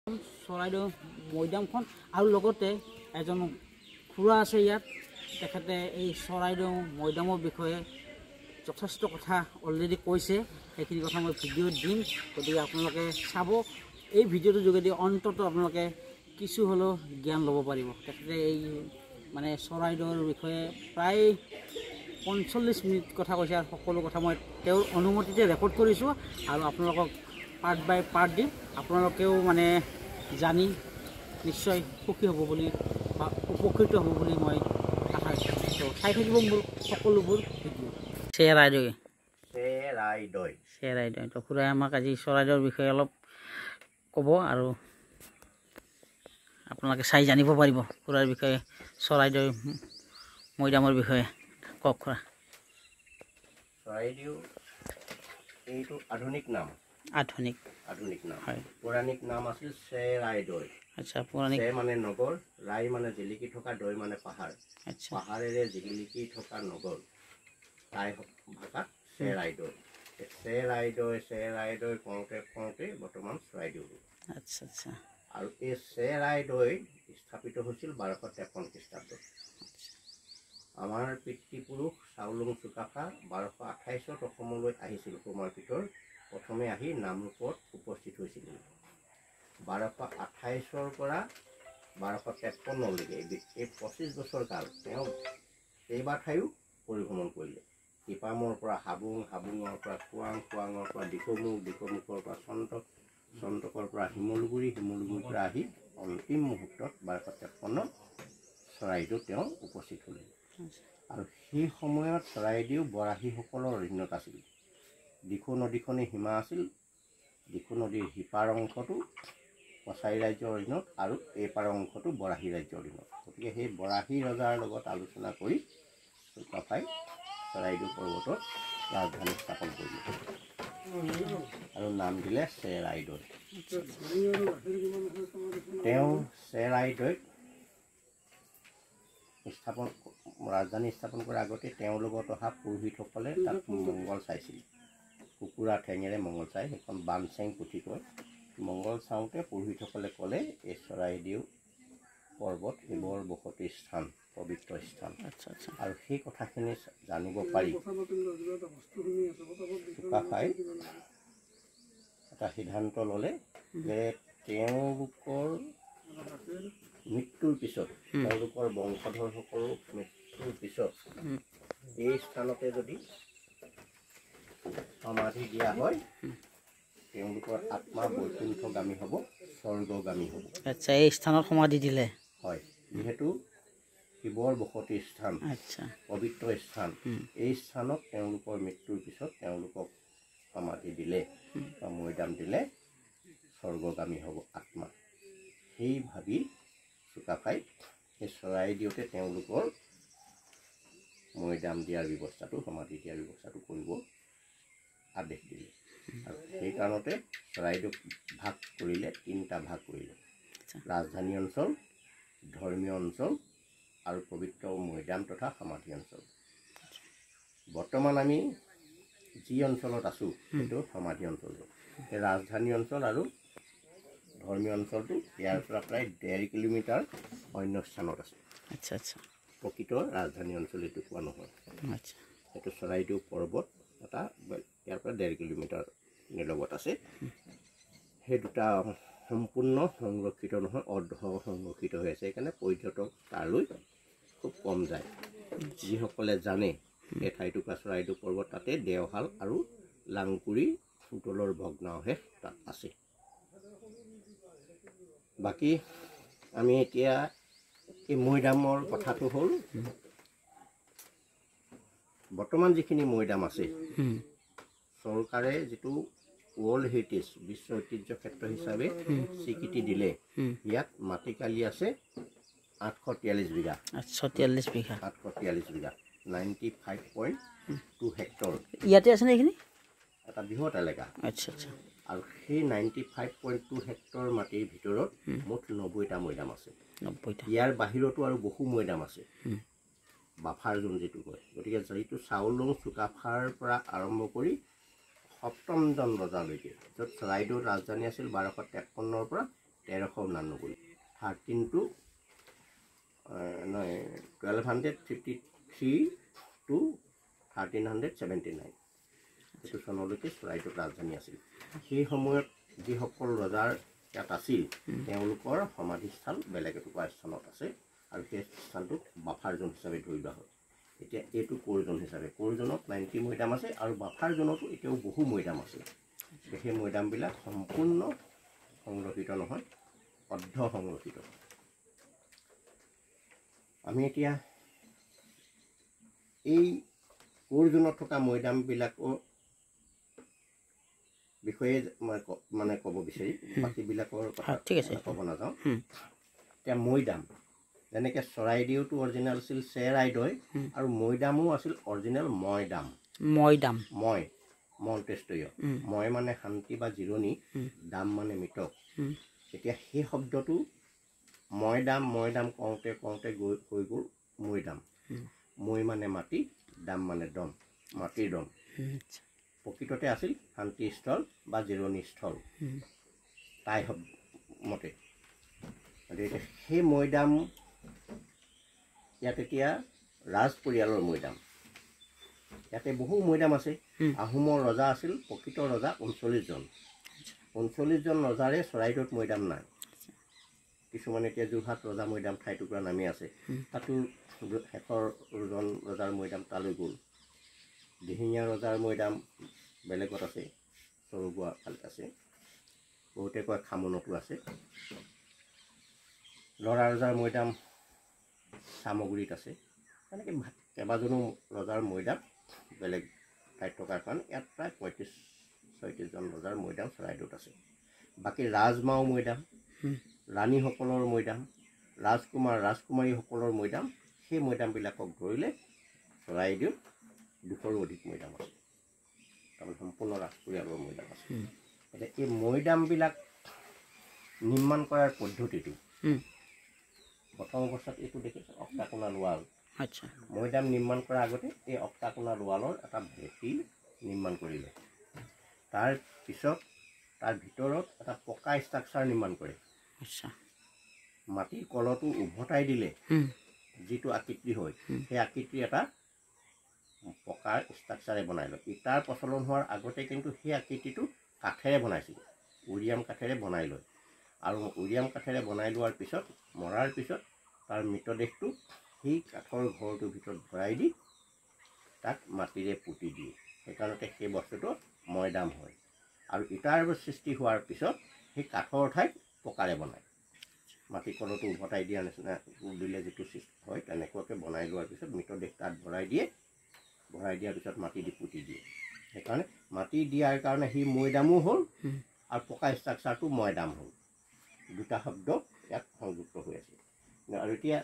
চৰাইদেউ মৈদামখন আৰু লগতে এজন খুৰা আছে ইয়াত তেখেতে এই চৰাইদেউ মৈদামৰ বিষয়ে যথেষ্ট কথা অলৰেডি কৈছে সেইখিনি কথা মই ভিডিঅ' দিম গতিকে আপোনালোকে চাব এই ভিডিঅ'টোৰ যোগেদি অন্তত আপোনালোকে কিছু হ'লেও জ্ঞান ল'ব পাৰিব তেখেতে এই মানে চৰাইদেউৰ বিষয়ে প্ৰায় ৪৫ মিনিট কথা কৈছে আৰু সকলো কথা মই তেওঁৰ অনুমতিতে ৰেকৰ্ড কৰিছোঁ আৰু আপোনালোকক পাৰ্ট বাই পাৰ্ট দিম আপোনালোকেও মানে জানি নিশ্চয় সুখী হ'ব বুলি বা উপকৃত হ'ব বুলি মই আশা ৰাখিছোঁ চাই থাকিব মোৰ সকলোবোৰ ভিডিঅ' চৰাইদেউ তো খুৰাই আমাক আজি চৰাইদেউৰ বিষয়ে অলপ ক'ব আৰু আপোনালোকে চাই জানিব পাৰিব খুৰাৰ বিষয়ে চৰাইদেউ মৈদামৰ বিষয়ে কওক খুৰা চৰাইদেউ এইটো আধুনিক নাম হয় পৌৰাণিক নাম আছিল চেৰাইদেউ আচ্ছা পৌৰাণিক মানে নগৰ ৰাই মানে জিলিকি থকা দৈ মানে পাহাৰ আচ্ছা পাহাৰেৰে জিলিকি থকা নগৰ তাই ভাষাত চেৰাইদেউ কওঁতে বৰ্তমান চৰাইদেউ আচ্ছা আচ্ছা আৰু এই চেৰাইদেউ স্থাপিত হৈছিল 1253 খ্ৰীষ্টাব্দত আমাৰ পিতৃপুৰুষ চাউলুং চুকাফা 1228ত অসমলৈ আহিছিল কুমাৰপীঠৰ প্ৰথমে আহি নামৰূপত উপস্থিত হৈছিল 1228ৰ পৰা 1253লৈকে এই 25 বছৰ কাল তেওঁ কেইবা ঠাইও পৰিভ্ৰমণ কৰিলে টিপামৰ পৰা হাবুঙৰ পৰা খোৱাঙৰ পৰা দিখৌমুখৰ পৰা চন্তকৰ পৰা শিমলুগুৰিৰ পৰা আহি অন্তিম মুহূৰ্তত 1253 চৰাইদেউ তেওঁ উপস্থিত হ'লে আৰু সেই সময়ত চৰাইদেউ বৰাহীসকলৰ অধীনত আছিল দিখৌ নদীখনেই সীমা আছিল দিখৌ নদীৰ সিপাৰ অংশটো কছাৰী ৰাজ্যৰ অধীনত আৰু এইপাৰ অংশটো বৰাহী ৰাজ্যৰ অধীনত গতিকে সেই বৰাহী ৰজাৰ লগত আলোচনা কৰি চুকাফাই চৰাইদেউ পৰ্বতত ৰাজধানী স্থাপন কৰিলে আৰু নাম দিলে চেৰাইদেউ তেওঁ চেৰাইদেউত ৰাজধানী স্থাপন কৰাৰ আগতে তেওঁৰ লগত অহা পুৰোহিতসকলে তাত মংগল চাইছিল কুকুৰা ঠেঙেৰে মংগল চাই সেইখন বানচেং পুথি কয় মংগল চাওঁতে পুৰোহিতসকলে ক'লে এই চৰাইদেউ পৰ্বত শিৱৰ বসতি স্থান পবিত্ৰ স্থান আৰু সেই কথাখিনি জানিব পাৰি চুকাফাই এটা সিদ্ধান্ত ল'লে যে তেওঁলোকৰ মৃত্যুৰ পিছত তেওঁলোকৰ বংশধৰসকলৰ মৃত্যুৰ পিছত এই স্থানতে যদি সমাধি দিয়া হয় তেওঁলোকৰ আত্মা বৈকুণ্ঠগামী হ'ব স্বৰ্গগামী হ'ব আচ্ছা এই স্থানত সমাধি দিলে হয় যিহেতু শিৱৰ বসতি স্থান আচ্ছা পবিত্ৰ স্থান এই স্থানত তেওঁলোকৰ মৃত্যুৰ পিছত তেওঁলোকক সমাধি দিলে বা মৈদাম দিলে স্বৰ্গগামী হ'ব আত্মা সেই ভাবি চুকাফাই সেই চৰাইদেউতে তেওঁলোকৰ মৈদাম দিয়াৰ ব্যৱস্থাটো সমাধি দিয়াৰ ব্যৱস্থাটো কৰিব আদেশ দিলে আৰু সেইকাৰণতে চৰাইদেউক ভাগ কৰিলে 3টা ভাগ কৰিলে ৰাজধানী অঞ্চল ধৰ্মীয় অঞ্চল আৰু পবিত্ৰ মৈদাম তথা সমাধি অঞ্চল বৰ্তমান আমি যি অঞ্চলত আছোঁ সেইটো সমাধি অঞ্চল এই ৰাজধানী অঞ্চল আৰু ধৰ্মীয় অঞ্চলটো ইয়াৰ পৰা প্ৰায় 1.5 কিলোমিটাৰ অন্য স্থানত আছে আচ্ছা আচ্ছা প্ৰকৃত ৰাজধানী অঞ্চল এইটো কোৱা নহয় আচ্ছা এইটো চৰাইদেউ পৰ্বত এটা ইয়াৰ পৰা 1.5 কিলোমিটাৰ নিলগত আছে সেই দুটা সম্পূৰ্ণ সংৰক্ষিত নহয় অৰ্ধ সংৰক্ষিত হৈ আছে সেইকাৰণে পৰ্যটক তালৈ খুব কম যায় যিসকলে জানে এই ঠাইটুকুৰা চৰাইদেউ পৰ্বত তাতে দেওশাল আৰু লাংকুৰি দৌলৰ ভগ্নাৱশেষ তাত আছে বাকী আমি এতিয়া এই মৈদামৰ কথাটো হ'ল বৰ্তমান যিখিনি মৈদাম আছে চৰকাৰে যিটো ৱৰ্ল্ড হেৰিটেজ বিশ্ব ঐতিহ্য ক্ষেত্ৰ হিচাপে স্বীকৃতি দিলে ইয়াত মাটিকালি আছে 843 বিঘা 95.2 হেক্টৰ ইয়াতে আছে নে এইখিনি এটা বৃহৎ এলেকা আচ্ছা আচ্ছা আৰু সেই 95.2 হেক্টৰ মাটিৰ ভিতৰত মুঠ 90টা মৈদাম আছে 90টা ইয়াৰ বাহিৰতো আৰু বহু মৈদাম আছে বাফাৰ জোন যেটো কয় গতিকে যিটো চাউলুং চুকাফাৰ পৰা আৰম্ভ কৰি সপ্তমজন ৰজালৈকে য'ত চৰাইদেউৰ ৰাজধানী আছিল 1253ৰ পৰা 1399 1253 to 1379 এইটো চনলৈকে চৰাইদেউত ৰাজধানী আছিল। সেই সময়ত যিসকল ৰজাৰ ইয়াত আছিল তেওঁলোকৰ সমাধিস্থল বেলেগ এটুকুৰা স্থানত আছে আৰু সেই স্থানটোক বাফাৰ জোন হিচাপে ধৰি লোৱা হয়। এতিয়া এইটো কোৰ জোন হিচাপে, কোৰ জোনত 90 মৈদাম আছে আৰু বাফাৰ জোনতো এতিয়াও বহু মৈদাম আছে। সেই মৈদামবিলাক সম্পূৰ্ণ সংৰক্ষিত নহয়, অৰ্ধ সংৰক্ষিত। আমি এতিয়া এই কোৰ জোনত থকা মৈদামবিলাকৰ বিষয়ে মানে ক'ব বিচাৰি বাকীবিলাকৰ কথা ক'ব নাযাওঁ। এতিয়া মৈদাম যেনেকৈ চৰাইদেউটো অৰিজিনেল আছিল চেৰাইদৈ আৰু মৈদামো আছিল অৰিজিনেল মৈদাম। মন্তেষ্ট্ৰীয় মই মানে শান্তি বা জিৰণি, দাম মানে মৃতক। এতিয়া সেই শব্দটো মৈদাম কওঁতে গৈ হৈ গ'ল মৈদাম। মৈ মানে মাটি, দাম মানে দম, মাটিৰ দম। প্ৰকৃততে আছিল শান্তিস্থল বা জিৰণিস্থল তাই মতে। সেই মৈদাম ইয়াত এতিয়া ৰাজ পৰিয়ালৰ মৈদাম। ইয়াতে বহু মৈদাম আছে। আহোমৰ ৰজা আছিল, প্ৰকৃত ৰজা 39জন। 39জন ৰজাৰে চৰাইদেউত মৈদাম নাই। কিছুমান এতিয়া যোৰহাট ৰজা মৈদাম ঠাইটুকুৰা নামি আছে, তাতো শেষৰ ৰজাৰ মৈদাম তালৈ গ'ল। দিহিঙীয়া ৰজাৰ মৈদাম বেলেগত আছে, চৰুগুৱা ফালে আছে, বহুতে কয় খামনতো আছে। ল'ৰা ৰজাৰ মৈদাম চামগুৰিত আছে। তেনেকৈ কেইবাজনো ৰজাৰ মৈদাম বেলেগ ঠাইত থকাৰ কাৰণে ইয়াত প্ৰায় 35-36জন ৰজাৰ মৈদাম চৰাইদেউত আছে। বাকী ৰাজমাও মৈদাম, ৰাণীসকলৰ মৈদাম, ৰাজকুমাৰীসকলৰ মৈদাম, সেই মৈদামবিলাকক ধৰিলে চৰাইদেউত 200ৰো অধিক মৈদাম আছে। তাৰমানে সম্পূৰ্ণ ৰাজ পৰিয়ালৰ মৈদাম আছে। এতিয়া এই মৈদামবিলাক নিৰ্মাণ কৰাৰ পদ্ধতিটো প্ৰথম অৱস্থাত এইটো দেখিছে অক্টাকোণাল ৱাল। মৈদাম নিৰ্মাণ কৰাৰ আগতে এই অক্টাকোণাল ৱালৰ এটা ভেটি নিৰ্মাণ কৰিলে। তাৰ পিছত তাৰ ভিতৰত এটা পকা ষ্ট্ৰাকচাৰ নিৰ্মাণ কৰে। মাটিৰ কলহটো উভতাই দিলে যিটো আকৃতি হয়, সেই আকৃতিৰ এটা পকাৰ ষ্ট্ৰাকচাৰে বনাই লয়। ইটাৰ প্ৰচলন হোৱাৰ আগতে কিন্তু সেই আকৃতিটো কাঠেৰে বনাইছিল, উৰিয়াম কাঠেৰে বনাই লয়। আৰু উৰিয়াম কাঠেৰে বনাই লোৱাৰ পিছত মৰাৰ পিছত তাৰ মৃতদেহটো সেই কাঠৰ ঘৰটোৰ ভিতৰত ভৰাই দি তাক মাটিৰে পুতি দিয়ে। সেইকাৰণতে সেই বস্তুটো মৈদাম হয়। আৰু ইটাৰ সৃষ্টি হোৱাৰ পিছত সেই কাঠৰ ঠাইত পকাৰে বনায়। মাটি কলহটো উভতাই দিয়াৰ নিচিনা দিলে যিটো সৃষ্টি হয় তেনেকুৱাকৈ বনাই লোৱাৰ পিছত মৃতদেহ তাত ভৰাই দিয়ে। ভৰাই দিয়াৰ পিছত মাটি দি পুতি দিয়ে। সেইকাৰণে মাটি দিয়াৰ কাৰণে সি মৈদামো হ'ল আৰু পকা ষ্ট্ৰাকচাৰটো মৈদাম হ'ল। দুটা শব্দ ইয়াত সংযুক্ত হৈ আছে। আৰু এতিয়া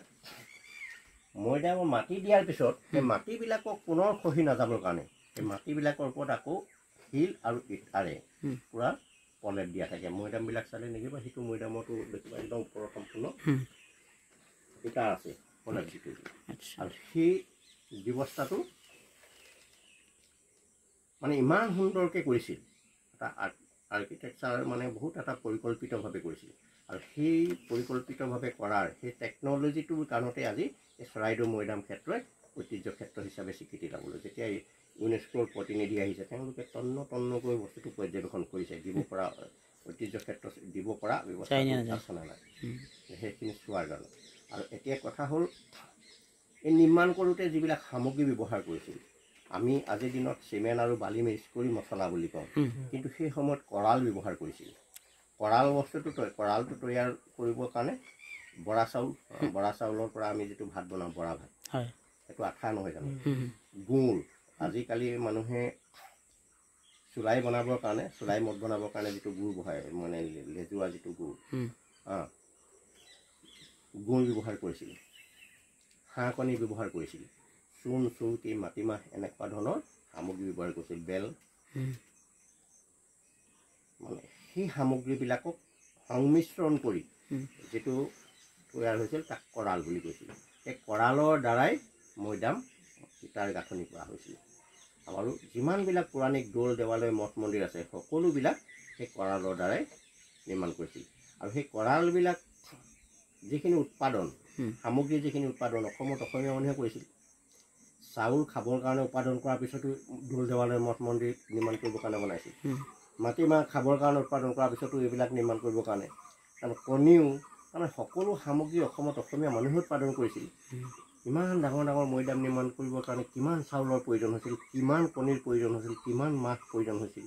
মৈদামৰ মাটি দিয়াৰ পিছত সেই মাটিবিলাকক পুনৰ খহি নাযাবৰ কাৰণে সেই মাটিবিলাকৰ ওপৰত আকৌ শিল আৰু ইটাৰে পূৰা প্ৰলেপ দিয়া থাকে। মৈদামবিলাক চালে দেখিব সেইটো মৈদামতো দেখিব একদম ওপৰত সম্পূৰ্ণ ইটা আছে প্ৰলেপ দি থৈ দিয়ে। আৰু সেই ব্যৱস্থাটো মানে ইমান সুন্দৰকৈ কৰিছিল, এটা আৰ্কিটেকচাৰ মানে বহুত এটা পৰিকল্পিতভাৱে কৰিছিল। আৰু সেই পৰিকল্পিতভাৱে কৰাৰ সেই টেকন'লজিটোৰ কাৰণতে আজি এই চৰাইদেউ মৈদাম ক্ষেত্ৰই ঐতিহ্য ক্ষেত্ৰ হিচাপে স্বীকৃতি পাবলৈ। যেতিয়া ইউনেস্কোৰ প্ৰতিনিধি আহিছে তেওঁলোকে তন্নকৈ বস্তুটো পৰ্যবেক্ষণ কৰিছে, দিব পৰা ঐতিহ্য ক্ষেত্ৰ দিব পৰা ব্যৱস্থা আছে নে নাই সেইখিনি চোৱাৰ কাৰণে। আৰু এতিয়া কথা হ'ল এই নিৰ্মাণ কৰোঁতে যিবিলাক সামগ্ৰী ব্যৱহাৰ কৰিছিল, আমি আজিৰ দিনত চিমেণ্ট আৰু বালি মিক্স কৰি মছলা বুলি কওঁ, কিন্তু সেই সময়ত কৰাল ব্যৱহাৰ কৰিছিল। কৰালটো তৈয়াৰ কৰিবৰ কাৰণে বৰা চাউলৰ পৰা আমি যিটো ভাত বনাওঁ, বৰা ভাত, সেইটো আঠা নহয় জানো। গুড়, আজিকালি মানুহে চুলাই বনাবৰ কাৰণে, চুলাই মদ বনাবৰ কাৰণে যিটো গুড় বহায় মানে লেজুৱা যিটো গুড়, গুড় ব্যৱহাৰ কৰিছিল, হাঁহ কণী ব্যৱহাৰ কৰিছিল, চূণ, চুৰুকি, মাটিমাহ এনেকুৱা ধৰণৰ সামগ্ৰী ব্যৱহাৰ কৰিছিল, বেল। মানে সেই সামগ্ৰীবিলাকক সংমিশ্ৰণ কৰি যিটো তৈয়াৰ হৈছিল তাক কৰাল বুলি কৈছিল। সেই কৰালৰ দ্বাৰাই মৈদাম ইটাৰ গাঁথনি কৰা হৈছিল। আৰু যিমানবিলাক পৌৰাণিক দৌল দেৱালয় মঠ মন্দিৰ আছে সকলোবিলাক সেই কৰালৰ দ্বাৰাই নিৰ্মাণ কৰিছিল। আৰু সেই কৰালবিলাক যিখিনি উৎপাদন সামগ্ৰী যিখিনি উৎপাদন অসমত অসমীয়া মানুহে কৰিছিল চাউল খাবৰ কাৰণে উৎপাদন কৰাৰ পিছতো দৌল দেৱালয় মঠ মন্দিৰ নিৰ্মাণ কৰিবৰ কাৰণে বনাইছিল মাটিমাহ খাবৰ কাৰণে উৎপাদন কৰাৰ পিছতো এইবিলাক নিৰ্মাণ কৰিবৰ কাৰণে তাৰমানে কণীও তাৰমানে সকলো সামগ্ৰী অসমত অসমীয়া মানুহে উৎপাদন কৰিছিল ইমান ডাঙৰ ডাঙৰ মৈদাম নিৰ্মাণ কৰিবৰ কাৰণে কিমান চাউলৰ প্ৰয়োজন হৈছিল কিমান কণীৰ প্ৰয়োজন হৈছিল কিমান মাহ প্ৰয়োজন হৈছিল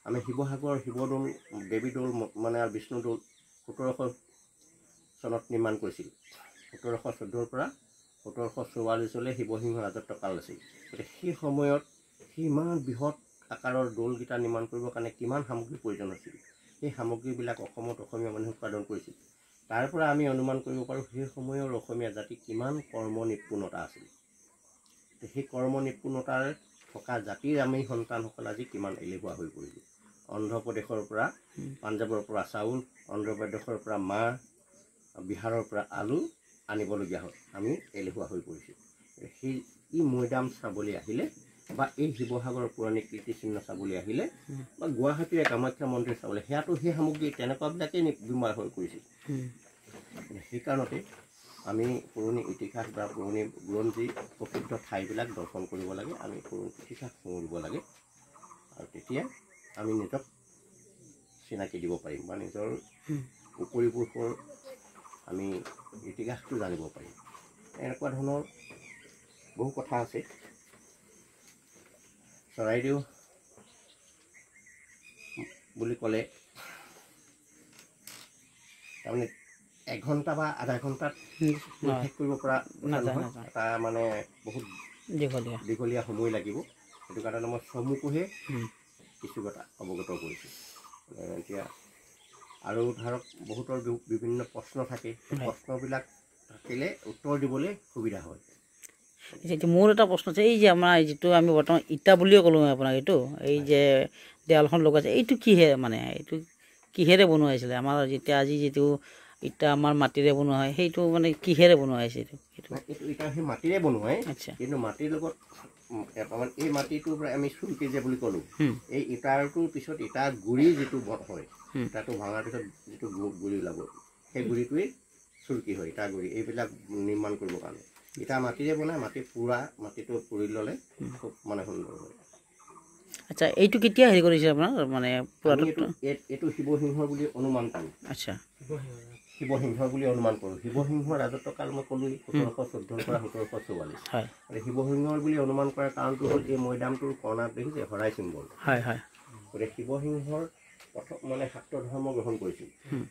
আমি শিৱসাগৰ শিৱদৌল দেৱীদৌল মানে আৰু বিষ্ণুদৌল 1700 চনত নিৰ্মাণ কৰিছিল 1714 পৰা 1744লৈ শিৱসিংহ ৰাজত্বকাল আছিল গতিকে সেই সময়ত সিমান বৃহৎ আকাৰৰ দৌলকেইটা নিৰ্মাণ কৰিবৰ কাৰণে কিমান সামগ্ৰীৰ প্ৰয়োজন হৈছিল সেই সামগ্ৰীবিলাক অসমত অসমীয়া মানুহে উৎপাদন কৰিছিল তাৰ পৰা আমি অনুমান কৰিব পাৰোঁ সেই সময়ৰ অসমীয়া জাতি কিমান কৰ্ম নিপুণতা আছিল সেই কৰ্ম নিপুণতাৰ থকা জাতিৰ আমি সন্তানসকল আজি কিমান এলেহুৱা হৈ পৰিলোঁ অন্ধ্ৰপ্ৰদেশৰ পৰা পাঞ্জাৱৰ পৰা চাউল অন্ধ্ৰপ্ৰদেশৰ পৰা মাহ বিহাৰৰ পৰা আলু আনিবলগীয়া হয় আমি এলেহুৱা হৈ পৰিছোঁ সেই ই মৈদাম চাবলৈ আহিলে বা এই শিৱসাগৰৰ পুৰণি কীৰ্তিচিহ্ন চাবলৈ আহিলে বা গুৱাহাটীৰ কামাখ্যা মন্দিৰ চাবলৈ সেয়াতো সেই সামগ্ৰী তেনেকুৱাবিলাকেই বিমাৰ হৈ পৰিছিল সেইকাৰণতে আমি পুৰণি ইতিহাস বা পুৰণি বুৰঞ্জী প্ৰসিদ্ধ ঠাইবিলাক দৰ্শন কৰিব লাগে আমি পুৰণি ইতিহাস শুনিব লাগে আৰু তেতিয়া আমি নিজক চিনাকি দিব পাৰিম বা নিজৰ উপৰিপুৰুষৰ আমি ইতিহাসটো জানিব পাৰিম এনেকুৱা ধৰণৰ বহু কথা আছে চৰাইদেউ বুলি ক'লে তাৰমানে 1 ঘণ্টা বা আধা ঘণ্টাত শেষ কৰিব পৰা এটা মানে বহুত দীঘলীয়া সময় লাগিব সেইটো কাৰণে মই চমুকৈহে কিছু কথা অৱগত কৰিছোঁ এতিয়া আৰু ধৰক বহুতৰ বিভিন্ন প্ৰশ্ন থাকে প্ৰশ্নবিলাক থাকিলে উত্তৰ দিবলৈ সুবিধা হয় এতিয়া মোৰ এটা প্ৰশ্ন আছে এই যে আমাৰ যিটো আমি বৰ্তমান ইটা বুলিয়ে ক'লোঁ আপোনাক এইটো এই যে দেৱালখন লগাইছে এইটো কিহে মানে এইটো কিহেৰে বনোৱা হৈছিলে আমাৰ যেতিয়া আজি যিটো ইটা আমাৰ মাটিৰে বনোৱা হয় সেইটো মানে কিহেৰে বনোৱা হৈছে এইটো এইটো ইটা সেই মাটিৰে বনোৱাই কিন্তু মাটিৰ লগত এই মাটিটোৰ পৰা আমি চুলকি যে বুলি ক'লোঁ এই ইটাৰটোৰ পিছত ইটা গুৰি যিটো হয় ইটাটো ভঙাৰ পিছত যিটো গুৰি ওলাব সেই গুৰিটোৱেই চুলকি হয় ইটা গুৰি এইবিলাক নিৰ্মাণ কৰিবৰ কাৰণে ইটা মাটিৰে বনায় মাটি পুৰা মাটিটো পুৰি ল'লে খুব মানে সুন্দৰ হয় আচ্ছা এইটো কেতিয়া হেৰি কৰিছে আপোনাৰ মানে এইটো শিৱসিংহৰ বুলি অনুমান কৰোঁ আচ্ছা শিৱসিংহৰ বুলি অনুমান কৰোঁ শিৱসিংহৰ ৰাজত্বকাল মই ক'লোঁ 1714 পৰা 1744 হয় শিৱসিংহৰ বুলি অনুমান কৰাৰ কাৰণটো হ'ল এই মৈদামটোৰ কৰ্ণাত দেখিছে শৰাই চিম্বল হয় হয় গতিকে শিৱসিংহৰ প্ৰথম মানে শাক্ত ধৰ্ম গ্ৰহণ কৰিছিল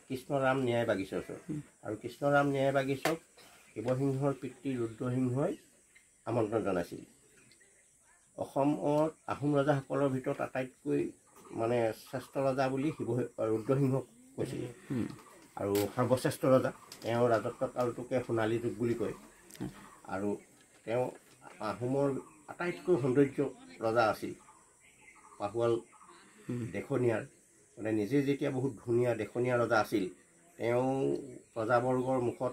কৃষ্ণৰাম ন্যায় বাগিছৰ আৰু কৃষ্ণৰাম ন্যায় বাগিছক শিৱসিংহৰ পিতৃ ৰুদ্ৰসিংহই আমন্ত্ৰণ জনাইছিল অসমত আহোম ৰজাসকলৰ ভিতৰত আটাইতকৈ মানে শ্ৰেষ্ঠ ৰজা বুলি ৰুদ্ৰসিংহক কৈছিল আৰু সৰ্বশ্ৰেষ্ঠ ৰজা তেওঁৰ ৰাজত্বকালটোকে সোণালী যুগ বুলি কয় আৰু তেওঁ আহোমৰ আটাইতকৈ সৌন্দৰ্য ৰজা আছিল পাহোৱাল দেখনীয়াৰ মানে নিজে যেতিয়া বহুত ধুনীয়া দেখনীয়া ৰজা আছিল তেওঁ প্ৰজাবৰ্গৰ মুখত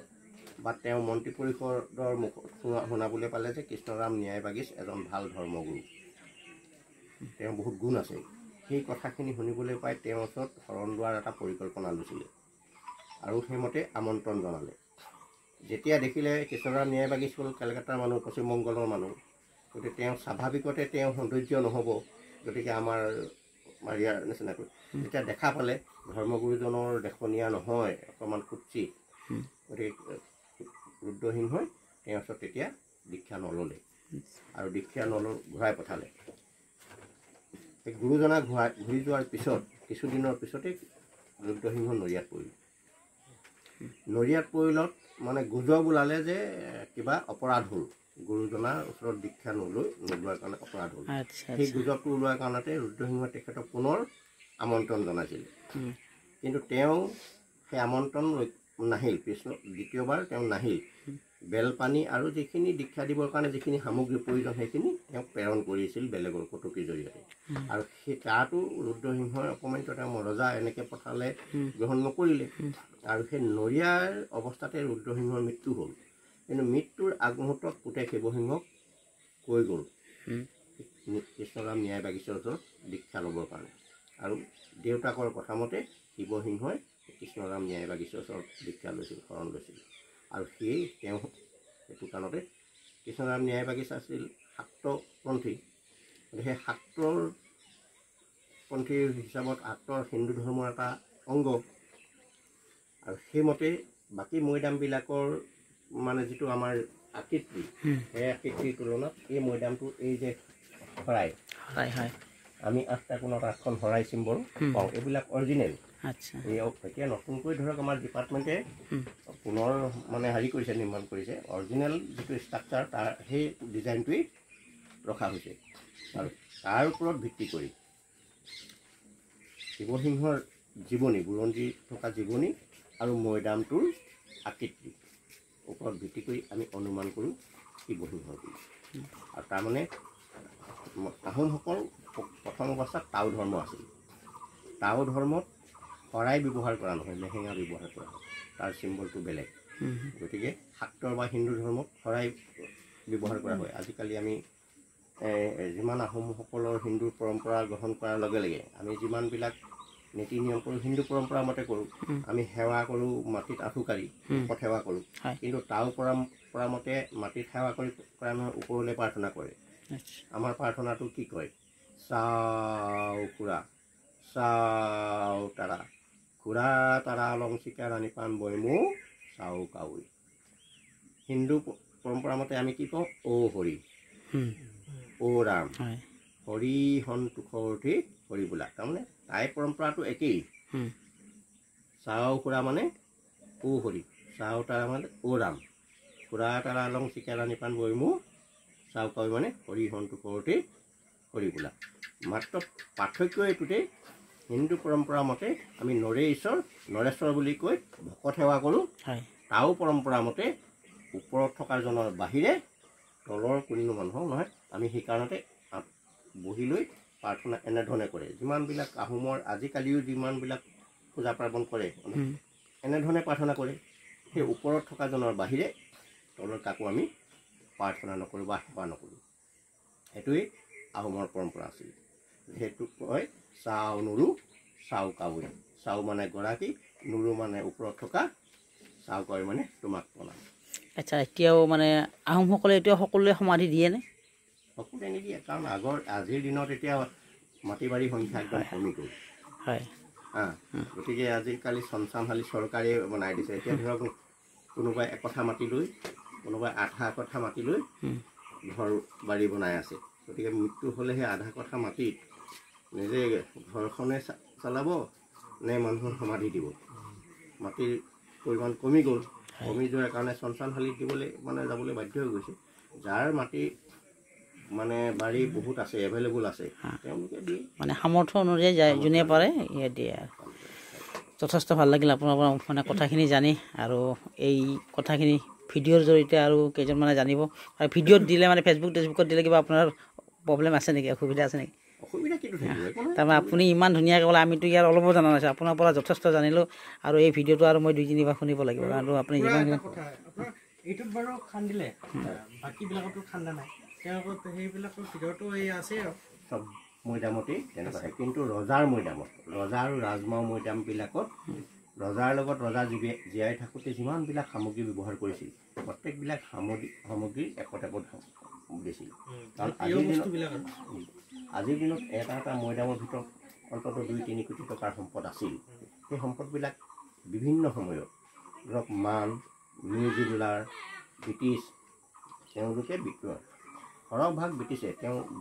বা তেওঁ মন্ত্ৰী পৰিষদৰ মুখত শুনাবলৈ পালে যে কৃষ্ণৰাম ন্যায় বাগিছ এজন ভাল ধৰ্মগুৰু তেওঁ বহুত গুণ আছে সেই কথাখিনি শুনিবলৈ পাই তেওঁৰ ওচৰত শৰণ লোৱাৰ এটা পৰিকল্পনা লৈছিলে আৰু সেইমতে আমন্ত্ৰণ জনালে যেতিয়া দেখিলে কৃষ্ণৰাম ন্যায় বাগিছ হ'ল কেলকাতাৰ মানুহ পশ্চিমবংগলৰ মানুহ গতিকে তেওঁ স্বাভাৱিকতে তেওঁ সৌন্দৰ্য নহ'ব গতিকে আমাৰ ইয়াৰ নিচিনাকৈ যেতিয়া দেখা পালে ধৰ্মগুৰুজনৰ দেখনীয়া নহয় অকণমান কুৎসিত গতিকে ৰুদ্ৰসিংহই তেওঁৰ ওচৰত তেতিয়া দীক্ষা নল'লে আৰু দীক্ষা ঘূৰাই পঠালে সেই গুৰুজনা ঘূৰি যোৱাৰ পিছত কিছুদিনৰ পিছতেই ৰুদ্ৰসিংহ নৰিয়াত পৰিল নৰিয়াত পৰিলত মানে গুজব ওলালে যে কিবা অপৰাধ হ'ল গুৰুজনাৰ ওচৰত দীক্ষা নোলোৱাৰ কাৰণে অপৰাধ হ'ল সেই গুজবটো ওলোৱাৰ কাৰণতে ৰুদ্ৰসিংহই তেখেতক পুনৰ আমন্ত্ৰণ জনাইছিল কিন্তু তেওঁ সেই আমন্ত্ৰণ নাহিল দ্বিতীয়বাৰ তেওঁ নাহিল বেলপানী আৰু যিখিনি দীক্ষা দিবৰ কাৰণে যিখিনি সামগ্ৰী প্ৰয়োজন সেইখিনি তেওঁক প্ৰেৰণ কৰিছিল বেলেগৰ কটকীৰ জৰিয়তে আৰু সেই তাতো ৰুদ্ৰসিংহই অপমানিত তেওঁ ৰজা এনেকৈ পঠালে গ্ৰহণ নকৰিলে আৰু সেই নৰিয়াৰ অৱস্থাতে ৰুদ্ৰসিংহৰ মৃত্যু হ'ল কিন্তু মৃত্যুৰ আগমুহূৰ্তত পুতেক শিৱসিংহক কৈ গ'ল কৃষ্ণৰাম ন্যায় বাগিছৰ ওচৰত দীক্ষা ল'বৰ কাৰণে আৰু দেউতাকৰ কথামতে শিৱসিংহই কৃষ্ণৰাম ন্যায় বাগিচাৰ ওচৰত দীক্ষা লৈছিল, শৰণ লৈছিল। আৰু সেই তেওঁ সেইটো কাৰণতে কৃষ্ণৰাম ন্যায় বাগিচা আছিল শাক্তপন্থী। গতিকে সেই শাক্তপন্থীৰ হিচাপত শাক্তৰ হিন্দু ধৰ্মৰ এটা অংগ। আৰু সেইমতে বাকী মৈদামবিলাকৰ মানে যিটো আমাৰ আকৃতি, সেই আকৃতিৰ তুলনাত এই মৈদামটো এই যে শৰাই, আমি 8টা কোণত 8খন শৰাই চিম্বল পাওঁ, এইবিলাক অৰিজিনেল। এই এতিয়া নতুনকৈ ধৰক আমাৰ ডিপাৰ্টমেণ্টে পুনৰ মানে হেৰি কৰিছে, নিৰ্মাণ কৰিছে। অৰিজিনেল যিটো ষ্ট্ৰাকচাৰ তাৰ সেই ডিজাইনটোৱেই ৰখা হৈছে। আৰু তাৰ ওপৰত ভিত্তি কৰি শিৱসিংহৰ জীৱনী, বুৰঞ্জী থকা জীৱনী আৰু মৈদামটোৰ আকৃতি ওপৰত ভিত্তি কৰি আমি অনুমান কৰোঁ শিৱসিংহৰ বুলি। আৰু তাৰমানে আহোমসকল প্ৰথম অৱস্থাত টাও ধৰ্ম আছিল। টাও ধৰ্মত শৰাই ব্যৱহাৰ কৰা নহয়, লেহেঙা ব্যৱহাৰ কৰা হয়, তাৰ চিম্বলটো বেলেগ। গতিকে শাক্তৰ বা হিন্দু ধৰ্মত শৰাই ব্যৱহাৰ কৰা হয়। আজিকালি আমি যিমান আহোমসকলৰ হিন্দু পৰম্পৰা গ্ৰহণ কৰাৰ লগে লগে আমি যিমানবিলাক নীতি নিয়ম কৰোঁ হিন্দু পৰম্পৰা মতে কৰোঁ। আমি সেৱা কৰোঁ মাটিত আঁঠুকাৰি, ওপৰত সেৱা কৰোঁ। কিন্তু টাও পৰম্পৰা মতে মাটিত সেৱা কৰি কৰা নহয়, ওপৰলৈ প্ৰাৰ্থনা কৰে। আমাৰ প্ৰাৰ্থনাটো কি কয়? চাও খুৰা, চাও তাৰা, খুৰা তাৰা অলংচিকা ৰাণী পাণ বৈমু চাও কাউৰী। হিন্দু পৰম্পৰা মতে আমি কি কওঁ? অ হৰি, অ ৰাম, হৰি সন্তোষৰ্থী হৰি বোলা। তাৰমানে তাই পৰম্পৰাটো একেই। চাও খুৰা মানে অ হৰি, চাও তাৰা মানে অ ৰাম, খুৰা তাৰা অলংচিকা ৰাণী পাণ বৈমু চাও কাউৰী মানে হৰি সন্তোষৰ্থী হৰি বোলা। মাত্ৰ পাৰ্থক্য এইটোতে, হিন্দু পৰম্পৰা মতে আমি নৰেশ্বৰ, নৰেশ্বৰ বুলি কৈ ভকত সেৱা কৰোঁ। টাও পৰম্পৰা মতে ওপৰত থকাজনৰ বাহিৰে তলৰ কোনো মানুহক নহয়। আমি সেইকাৰণতে বহি লৈ প্ৰাৰ্থনা এনেধৰণে কৰে। যিমানবিলাক আহোমৰ আজিকালিও যিমানবিলাক পূজা পাৰ্বণ কৰে এনেধৰণে প্ৰাৰ্থনা কৰে। সেই ওপৰত থকাজনৰ বাহিৰে তলৰ কাকো আমি প্ৰাৰ্থনা নকৰোঁ বা সেৱা নকৰোঁ। সেইটোৱেই আহোমৰ পৰম্পৰা আছিল। সেইটোক কয় চাও নুৰু চাও কাউৰী। চাও মানে গৰাকী, নুৰু মানে ওপৰত থকা, চাও কাউৰী মানে তোমাক প্ৰণাম। আচ্ছা, এতিয়াও মানে আহোমসকলে এতিয়াও সকলোৱে সমাধি দিয়েনে? সকলোৱে নিদিয়ে, কাৰণ আজিৰ দিনত এতিয়া মাটি বাৰীৰ সংখ্যা একদম কমি গ'ল। গতিকে আজিকালি চনচানশালী চৰকাৰে বনাই দিছে। এতিয়া ধৰক কোনোবাই একঠা মাটি লৈ, কোনোবাই আধা একঠা মাটি লৈ ঘৰ বাৰী বনাই আছে। গতিকে মৃত্যু হ'লে সেই আধা কঠা মাটিত নিজে ঘৰখনে চলাব নে মানুহৰ সমাধি দিব? মাটিৰ পৰিমাণ কমি গ'ল। কমি যোৱাৰ কাৰণে চনচানশালীত দিবলৈ মানে যাবলৈ বাধ্য হৈ গৈছে। যাৰ মাটি মানে বাৰী বহুত আছে, এভেইলেবল আছে, তেওঁলোকে দিয়ে। মানে সামৰ্থ্য অনুযায়ী যায়, যোনে পাৰে ইয়ে দিয়ে। যথেষ্ট ভাল লাগিল আপোনাৰ পৰা মানে কথাখিনি জানি। আৰু এই কথাখিনি ভিডিঅ'ৰ জৰিয়তে আৰু কেইজনমানে জানিব। আৰু ভিডিঅ'ত দিলে মানে ফেচবুকত দিলে কিবা আপোনাৰ প্ৰব্লেম আছে নেকি, অসুবিধা আছে নেকি? অসুবিধা কিন্তু থাকিব। তাৰমানে আপুনি ইমান ধুনীয়াকৈ ক'লে, আমিতো ইয়াৰ অলপো জনা নাছিলোঁ। আপোনাৰ পৰা যথেষ্ট জানিলোঁ। আৰু এই ভিডিঅ'টো আৰু মই 2-3বাৰ শুনিব লাগিব। আৰু আপুনি যিমানখিনি এইটোত বাৰু খান্দিলে, বাকীবিলাকতো খান্দা নাই, তেওঁলোকৰ সেইবিলাকৰ ভিতৰতো এই আছে আৰু চব মৈদামতেই তেনেকুৱা। কিন্তু ৰজাৰ মৈদামত, ৰজা আৰু ৰাজমাও মৈদামবিলাকত ৰজাৰ লগত ৰজা জীয়াই থাকোঁতে যিমানবিলাক সামগ্ৰী ব্যৱহাৰ কৰিছিল, প্ৰত্যেকবিলাক সামগ্ৰী একত দিছিল। কাৰণ আজিৰ দিনত এটা এটা মৈদামৰ ভিতৰত অন্ততঃ 2-3 কোটি টকাৰ সম্পদ আছিল। সেই সম্পদবিলাক বিভিন্ন সময়ত ধৰক মান, মিউজিয়াম, ব্ৰিটিছ, তেওঁলোকে সৰহভাগ ব্ৰিটিছে,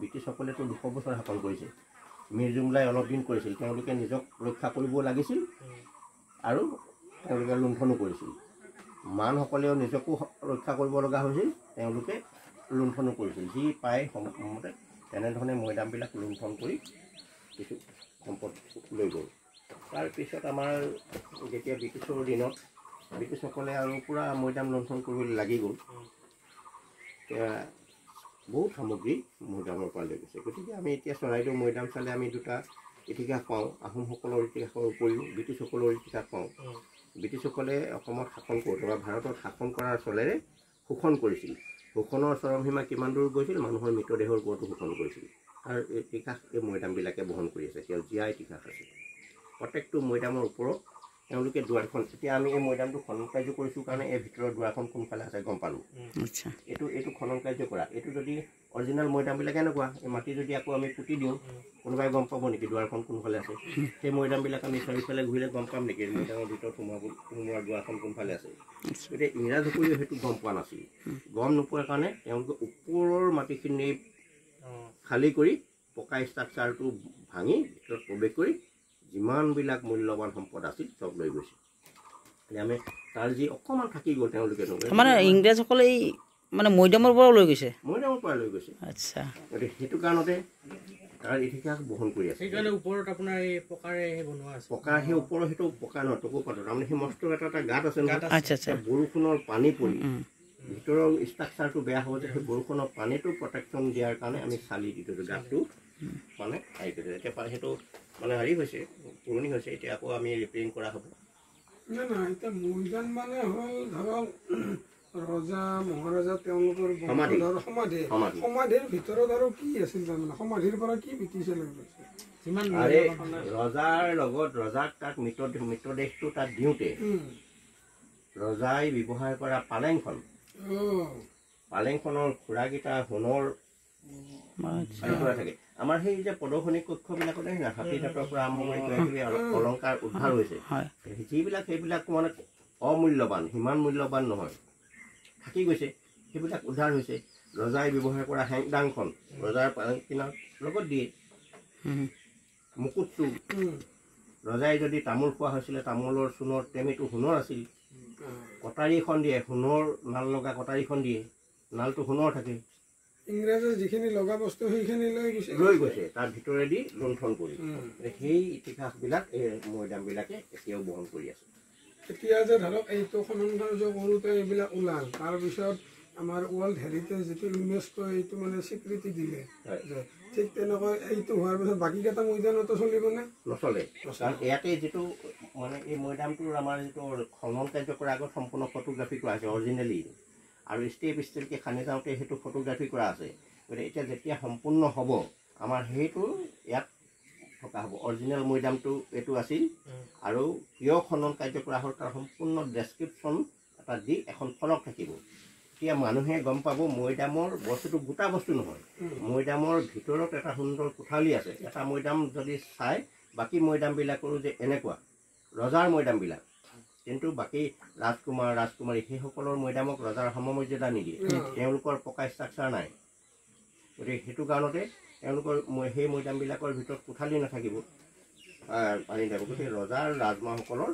ব্ৰিটিছসকলেতো 200 বছৰ শাসন কৰিছে। মিৰ্জুমলাই অলপ দিন কৰিছিল। তেওঁলোকে নিজক ৰক্ষা কৰিব লাগিছিল আৰু তেওঁলোকে লুণ্ঠনো কৰিছিল। মানসকলেও নিজকো ৰক্ষা কৰিব লগা হৈছিল, তেওঁলোকে লুণ্ঠনো কৰিছিল। যি পায় সময়মতে তেনেধৰণে মৈদামবিলাক লুণ্ঠন কৰি কিছু সম্পদ লৈ গ'ল। তাৰপিছত আমাৰ যেতিয়া ব্ৰিটিছৰ দিনত ব্ৰিটিছসকলে আৰু পূৰা মৈদাম লুণ্ঠন কৰিবলৈ লাগি গ'ল, বহুত সামগ্ৰী মৈদামৰ পৰা লৈ গৈছে। গতিকে আমি এতিয়া চৰাইদেউ মৈদাম চালে আমি দুটা ইতিহাস পাওঁ। আহোমসকলৰ ইতিহাসৰ উপৰিও ব্ৰিটিছসকলৰ ইতিহাস পাওঁ। ব্ৰিটিছসকলে অসমত শাসন কৰোঁতে বা ভাৰতত শাসন কৰাৰ চলেৰে শোষণ কৰিছিল। শোষণৰ চৰমসীমা কিমান দূৰ গৈছিল? মানুহৰ মৃতদেহৰ ওপৰতো শোষণ কৰিছিল। আৰু এই ইতিহাস এই মৈদামবিলাকে বহন কৰি আছে। তেওঁ জীয়া ইতিহাস আছে। প্ৰত্যেকটো মৈদামৰ ওপৰত তেওঁলোকে দুৱাৰখন এতিয়া আমি এই মৈদামটো খনন কাৰ্য কৰিছোঁ কাৰণে এই ভিতৰৰ দুৱাৰখন কোনফালে আছে গম পালোঁ। আচ্ছা এইটো খনন কাৰ্য কৰা এইটো যদি অৰিজিনেল মৈদামবিলাক এনেকুৱা এই মাটি যদি আকৌ আমি পুতি দিওঁ কোনোবাই গম পাব নেকি দুৱাৰখন কোনফালে আছে? সেই মৈদামবিলাক আমি চাৰিওফালে ঘূৰিলে গম পাম নেকি মৈদামৰ ভিতৰত সোমোৱাৰ দুৱাৰখন কোনফালে আছে? গতিকে ইংৰাজসকলেও সেইটো গম পোৱা নাছিল। গম নোপোৱাৰ কাৰণে তেওঁলোকে ওপৰৰ মাটিখিনি খালী কৰি পকা ষ্ট্ৰাকচাৰটো ভাঙি ভিতৰত প্ৰৱেশ কৰি যিমানবিলাক মূল্যৱান সম্পদ আছিল চব লৈ গৈছে। আমি তাৰ যি অকণমান থাকি গ'ল তেওঁলোকে মানে ইংৰাজসকলে এই মানে মৈদামৰ পৰাও লৈ গৈছে মৈদামৰ পৰা লৈ গৈছে। আচ্ছা গতিকে সেইটো কাৰণতে তাৰ ইতিহাস বহন কৰি আছে। সেইকাৰণে ওপৰত আপোনাৰ এই পকাৰে বনোৱা আছে। পকা সেই ওপৰৰ সেইটো পকা নহয় টকৌ পাতৰ তাৰমানে সেই মস্ত এটা গাঁত আছে নহয়। আচ্ছা আচ্ছা বৰষুণৰ পানী পৰি ভিতৰৰ ষ্ট্ৰাকচাৰটো বেয়া হ'ব যে সেই বৰষুণৰ পানীটো প্ৰটেকশ্যন দিয়াৰ কাৰণে আমি চালি দি থৈছোঁ গাঁতটো মানে হেৰি কৰিছোঁ। এতিয়া সেইটো মানে হেৰি হৈছে পুৰণি হৈছে এতিয়া আকৌ আমি ৰিপেয়াৰিং কৰা হ'ব। নাই নাই এতিয়া মৈদাম মানে হ'ল ধৰক ৰজা মহাৰজা তেওঁলোকৰ সমাধিৰ ভিতৰত আৰু কি আছিল তাৰমানে সমাধিৰ পৰা কি বিকিছিল ৰজাৰ লগত ৰজাক তাক মৃতদেহটো তাক দিওঁতে ৰজাই ব্যৱহাৰ কৰা পালেংখনৰ খুৰাকেইটা সোণৰ থাকে। আমাৰ সেই যে প্ৰদৰ্শনী কক্ষবিলাকতে হাতী দাঁতৰ পৰা আৰম্ভ কৰি অলংকাৰ উদ্ধাৰ হৈছে সেইবিলাক মানে অমূল্যৱান সিমান মূল্যৱান নহয় থাকি গৈছে সেইবিলাক উদ্ধাৰ হৈছে। ৰজাই ব্যৱহাৰ কৰা হেংদাংখন ৰজাৰ পালেংখনৰ লগত দিয়ে। মুকুটটো ৰজাই যদি তামোল খোৱা হৈছিলে তামোলৰ চূণৰ টেমিটো সোণৰ আছিল। কটাৰীখন দিয়ে সোণৰ নাল লগা কটাৰীখন দিয়ে নালটো সোণৰ থাকে। ইংৰাজে যিখিনি লগা বস্তু সেইখিনি লৈ গৈছে তাৰ ভিতৰেদি লুণ্ঠন কৰি সেই ইতিহাসবিলাক এই মৈদামবিলাকে এতিয়াও বহন কৰি আছে। এতিয়া যে ধৰক এইটো খনন কাৰ্য কৰোঁতে এইবিলাক ওলাল তাৰপিছত আমাৰ ৱৰ্ল্ড হেৰিটেজ যিটো ইউনেস্কো এইটো মানে স্বীকৃতি দিলে ঠিক তেনেকৈ এইটো হোৱাৰ পিছত বাকীকেইটা মৈদামতো চলিবনে? নচলে। কাৰণ ইয়াতে যিটো মানে এই মৈদামটোৰ আমাৰ যিটো খনন কাৰ্য কৰাৰ আগত সম্পূৰ্ণ ফটোগ্ৰাফী কৰা হৈছে অৰিজিনেলি আৰু ষ্টিলকৈ খান্দি যাওঁতে সেইটো ফটোগ্ৰাফী কৰা আছে। গতিকে এতিয়া যেতিয়া সম্পূৰ্ণ হ'ব আমাৰ সেইটো ইয়াত থকা হ'ব। অৰিজিনেল মৈদামটো এইটো আছিল আৰু কিয় খনন কাৰ্য কৰা হ'ল তাৰ সম্পূৰ্ণ ডেছক্ৰিপশ্যন এটা দি এখন ফলক থাকিব। এতিয়া মানুহে গম পাব মৈদামৰ বস্তুটো গোটা বস্তু নহয়। মৈদামৰ ভিতৰত এটা সুন্দৰ কোঠালি আছে। এটা মৈদাম যদি চাই বাকী মৈদামবিলাকৰো যে এনেকুৱা ৰজাৰ মৈদামবিলাক কিন্তু বাকী ৰাজকুমাৰী সেইসকলৰ মৈদামক ৰজাৰ সমমৰ্যাদা নিদিয়ে। তেওঁলোকৰ পকা ষ্ট্ৰাকচাৰ নাই। গতিকে সেইটো কাৰণতে তেওঁলোকৰ সেই মৈদামবিলাকৰ ভিতৰত কোঠালি নাথাকিব পানী থাকিব। গতিকে ৰজাৰ ৰাজমাসকলৰ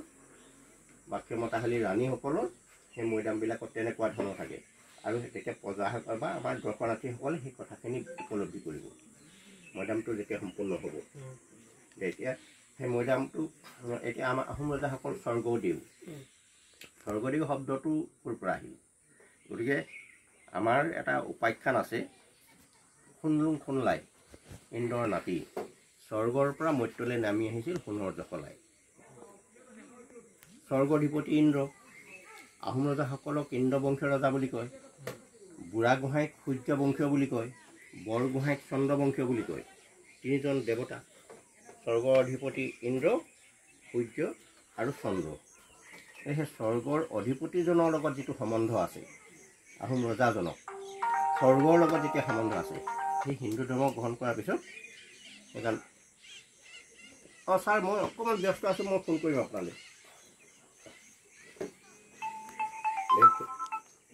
বা ক্ষমতাশালী ৰাণীসকলৰ সেই মৈদামবিলাকত তেনেকুৱা ধৰণৰ থাকে আৰু তেতিয়া প্ৰজাসকল বা আমাৰ দৰ্শনাৰ্থীসকলে সেই কথাখিনি উপলব্ধি কৰিব মৈদামটো যেতিয়া সম্পূৰ্ণ হ'ব। এতিয়া সেই মৈদামটো এতিয়া আমাৰ আহোম ৰজাসকল স্বৰ্গদেউ শব্দটো ক'ৰ পৰা আহিল? গতিকে আমাৰ এটা উপাখ্যান আছে সোণলুং সোণলাই ইন্দ্ৰৰ নাতি স্বৰ্গৰ পৰা মৰ্ত্যলৈ নামি আহিছিল সোণৰ জখলাই। স্বৰ্গধিপতি ইন্দ্ৰ আহোম ৰজাসকলক ইন্দ্ৰবংশীয় ৰজা বুলি কয়। বুঢ়াগোহাঁইক সূৰ্যবংশীয় বুলি কয়। বৰগোহাঁইক চন্দ্ৰবংশীয় বুলি কয়। তিনিজন দেৱতা স্বৰ্গৰ অধিপতি ইন্দ্ৰ সূৰ্য আৰু চন্দ্ৰ। সেই স্বৰ্গৰ অধিপতিজনৰ লগত যিটো সম্বন্ধ আছে আহোম ৰজাজনক স্বৰ্গৰ লগত যেতিয়া সম্বন্ধ আছে সেই হিন্দু ধৰ্ম গ্ৰহণ কৰাৰ পিছত সেইকাৰণ ছাৰ মই অকণমান ব্যস্ত আছোঁ মই ফোন কৰিম আপোনালৈ।